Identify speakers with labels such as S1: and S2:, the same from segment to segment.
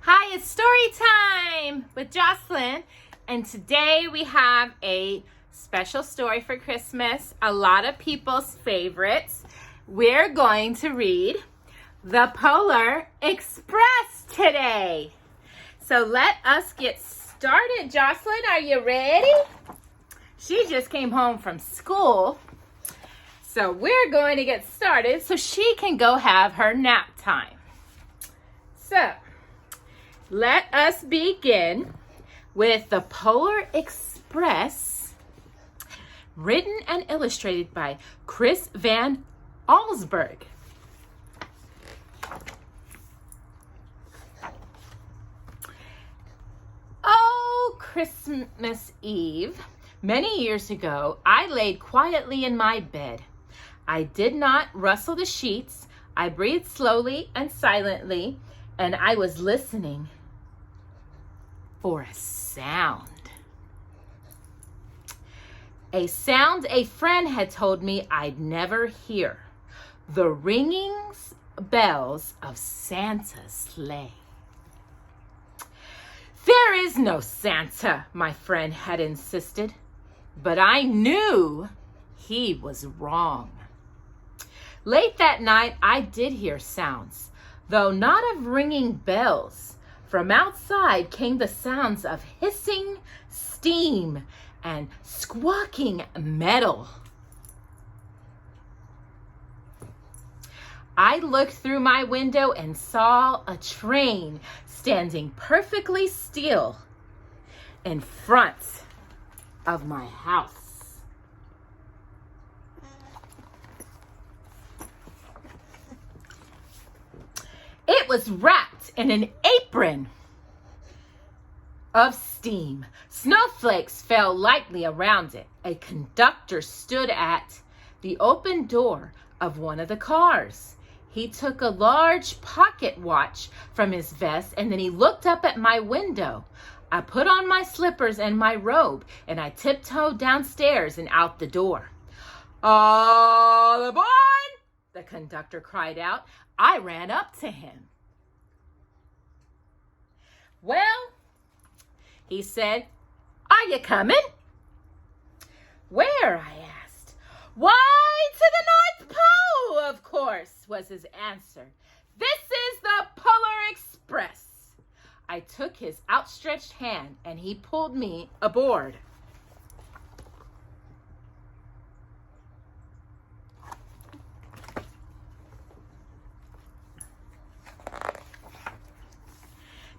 S1: Hi, it's Storytime with Jocelyn, and today we have a special story for Christmas, a lot of people's favorites. We're going to read The Polar Express today. So let us get started. Jocelyn, are you ready? She just came home from school, so we're going to get started so she can go have her nap time. So, let us begin with The Polar Express, written and illustrated by Chris Van Allsburg. Oh, Christmas Eve, many years ago, I laid quietly in my bed. I did not rustle the sheets. I breathed slowly and silently, and I was listening for a sound. A sound a friend had told me I'd never hear. The ringing bells of Santa's sleigh. There is no Santa, my friend had insisted, but I knew he was wrong. Late that night, I did hear sounds, though not of ringing bells. From outside came the sounds of hissing steam and squawking metal. I looked through my window and saw a train standing perfectly still in front of my house. It was wrapped in an apron of steam. Snowflakes fell lightly around it. A conductor stood at the open door of one of the cars. He took a large pocket watch from his vest, and then he looked up at my window. I put on my slippers and my robe, and I tiptoed downstairs and out the door. "All aboard!" the conductor cried out. I ran up to him. "Well," he said, "are you coming?" "Where?" I asked. "Why, to the North Pole, of course," was his answer. "This is the Polar Express." I took his outstretched hand and he pulled me aboard.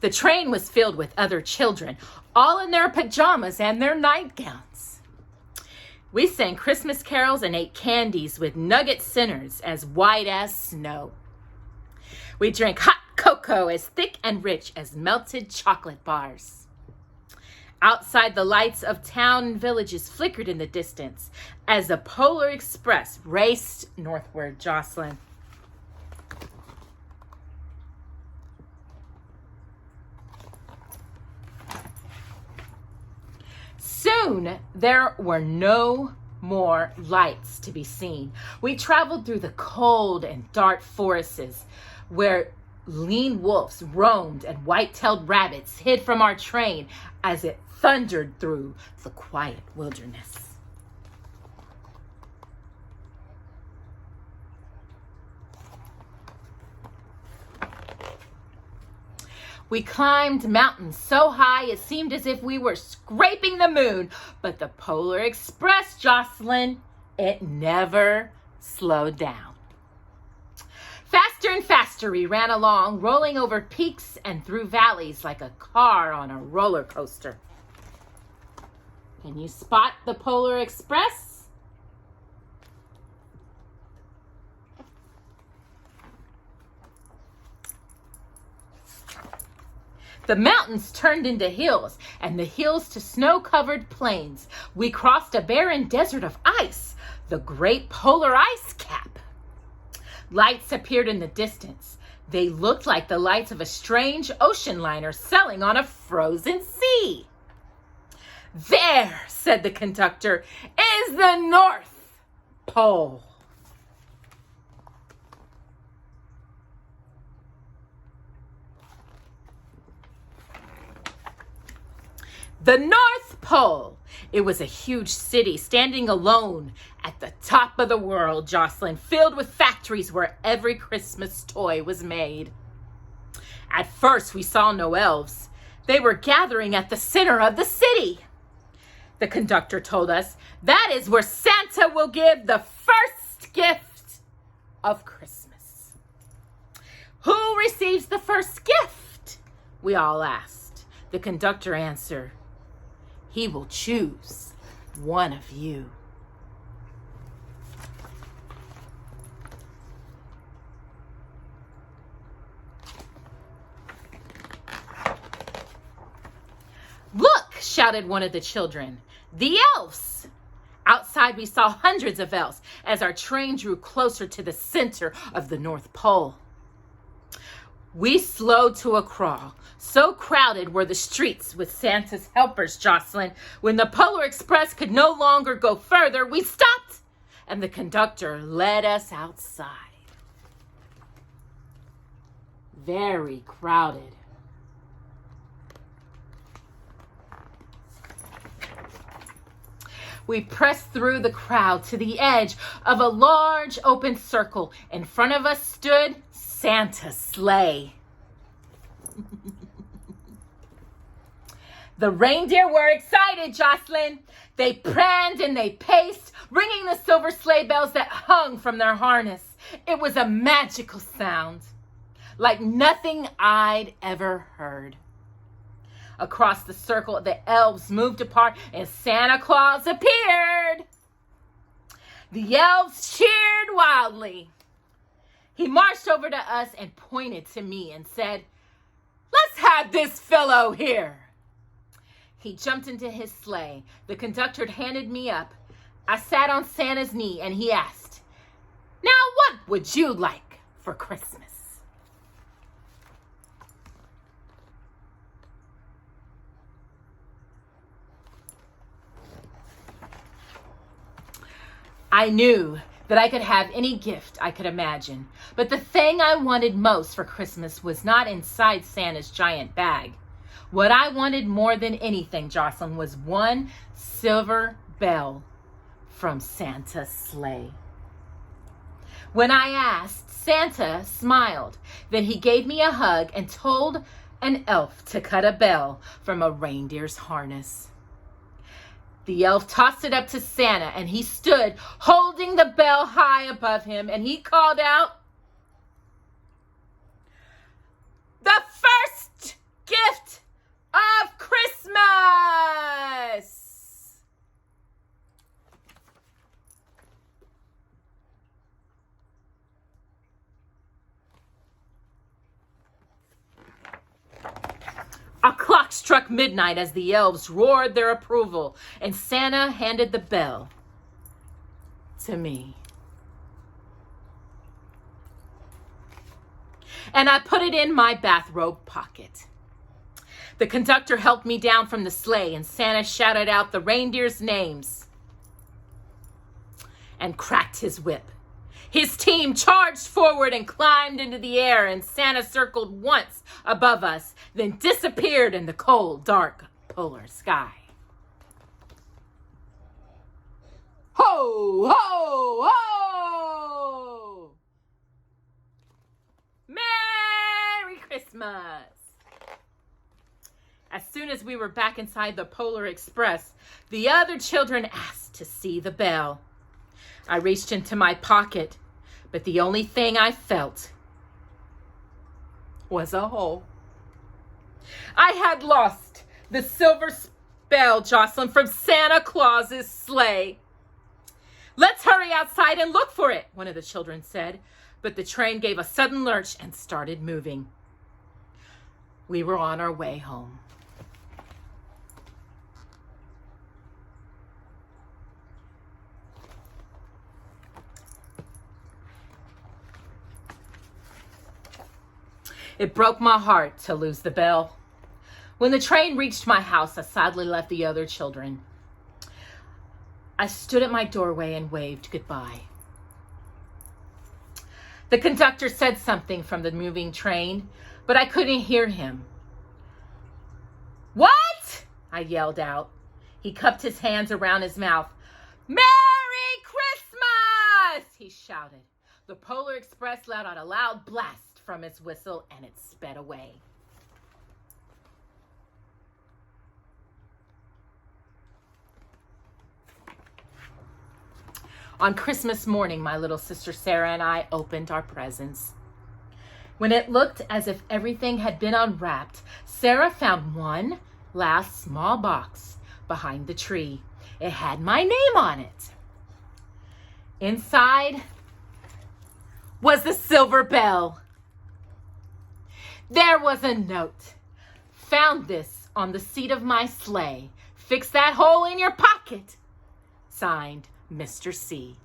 S1: The train was filled with other children, all in their pajamas and their nightgowns. We sang Christmas carols and ate candies with nugget centers as white as snow. We drank hot cocoa as thick and rich as melted chocolate bars. Outside, the lights of town and villages flickered in the distance as the Polar Express raced northward. Jocelyn. Soon, there were no more lights to be seen. We traveled through the cold and dark forests where lean wolves roamed and white-tailed rabbits hid from our train as it thundered through the quiet wilderness. We climbed mountains so high it seemed as if we were scraping the moon. But the Polar Express, Jocelyn, it never slowed down. Faster and faster we ran along, rolling over peaks and through valleys like a car on a roller coaster. Can you spot the Polar Express? The mountains turned into hills, and the hills to snow-covered plains. We crossed a barren desert of ice, the great polar ice cap. Lights appeared in the distance. They looked like the lights of a strange ocean liner sailing on a frozen sea. "There," said the conductor, "is the North Pole." The North Pole. It was a huge city standing alone at the top of the world, Jocelyn, filled with factories where every Christmas toy was made. At first, we saw no elves. They were gathering at the center of the city. The conductor told us that is where Santa will give the first gift of Christmas. Who receives the first gift? We all asked. The conductor answered, he will choose one of you. Look, shouted one of the children, the elves. Outside we saw hundreds of elves as our train drew closer to the center of the North Pole. We slowed to a crawl. So crowded were the streets with Santa's helpers, Jocelyn. When the Polar Express could no longer go further, we stopped and the conductor led us outside. Very crowded. We pressed through the crowd to the edge of a large open circle. In front of us stood Santa's sleigh. The reindeer were excited, Jocelyn. They pranned and they paced, ringing the silver sleigh bells that hung from their harness. It was a magical sound, like nothing I'd ever heard. Across the circle, the elves moved apart and Santa Claus appeared. The elves cheered wildly. He marched over to us and pointed to me and said, let's have this fellow here. He jumped into his sleigh. The conductor handed me up. I sat on Santa's knee and he asked, now what would you like for Christmas? I knew that I could have any gift I could imagine, but the thing I wanted most for Christmas was not inside Santa's giant bag. What I wanted more than anything, Jocelyn, was one silver bell from Santa's sleigh. When I asked, Santa smiled. Then he gave me a hug and told an elf to cut a bell from a reindeer's harness. The elf tossed it up to Santa and he stood holding the bell high above him and he called out, the first gift of Christmas! A clock struck midnight as the elves roared their approval, and Santa handed the bell to me. And I put it in my bathrobe pocket. The conductor helped me down from the sleigh, and Santa shouted out the reindeers' names and cracked his whip. His team charged forward and climbed into the air, and Santa circled once above us, then disappeared in the cold, dark polar sky. Ho, ho, ho! Merry Christmas! As soon as we were back inside the Polar Express, the other children asked to see the bell. I reached into my pocket, but the only thing I felt was a hole. I had lost the silver bell, Jocelyn, from Santa Claus's sleigh. Let's hurry outside and look for it, one of the children said, but the train gave a sudden lurch and started moving. We were on our way home. It broke my heart to lose the bell. When the train reached my house, I sadly left the other children. I stood at my doorway and waved goodbye. The conductor said something from the moving train, but I couldn't hear him. What? I yelled out. He cupped his hands around his mouth. Merry Christmas! He shouted. The Polar Express let out a loud blast from its whistle and it sped away. On Christmas morning, my little sister Sarah and I opened our presents. When it looked as if everything had been unwrapped, Sarah found one last small box behind the tree. It had my name on it. Inside was the silver bell. There was a note. Found this on the seat of my sleigh. Fix that hole in your pocket. Signed, Mr. C.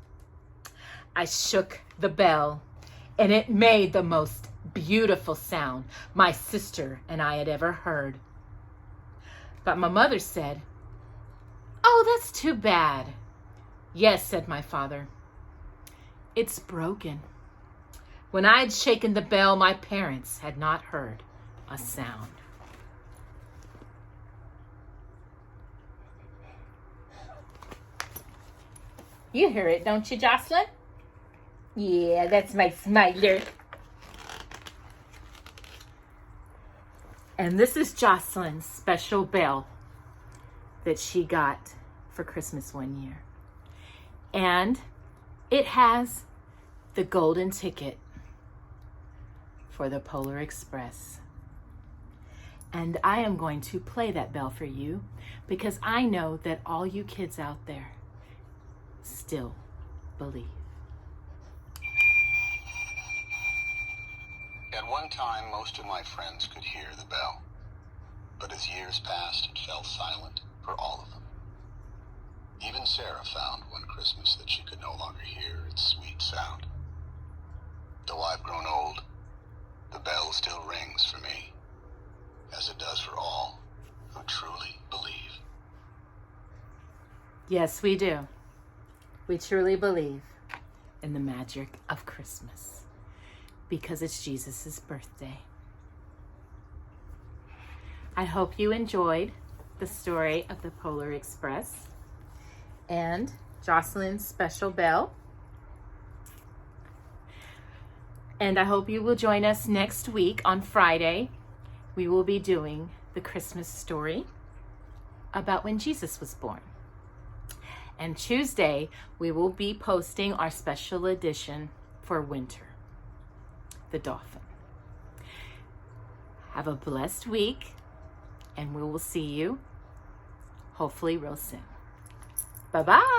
S1: I shook the bell, and it made the most beautiful sound my sister and I had ever heard. But my mother said, "Oh, that's too bad." "Yes," said my father. "It's broken." When I had shaken the bell, my parents had not heard a sound. You hear it, don't you, Jocelyn? Yeah, that's my smiler. And this is Jocelyn's special bell that she got for Christmas one year. And it has the golden ticket for the Polar Express. And I am going to play that bell for you because I know that all you kids out there still believe.
S2: At one time, most of my friends could hear the bell, but as years passed, it fell silent for all of them. Even Sarah found one Christmas that she could no longer hear its sweet sound. Though I've grown old, the bell still rings for me, as it does for all who truly believe.
S1: Yes, we do. We truly believe in the magic of Christmas because it's Jesus' birthday. I hope you enjoyed the story of the Polar Express and Jocelyn's special bell. And I hope you will join us next week on Friday. We will be doing the Christmas story about when Jesus was born. And Tuesday, we will be posting our special edition for winter, the dolphin. Have a blessed week, and we will see you hopefully real soon. Bye-bye.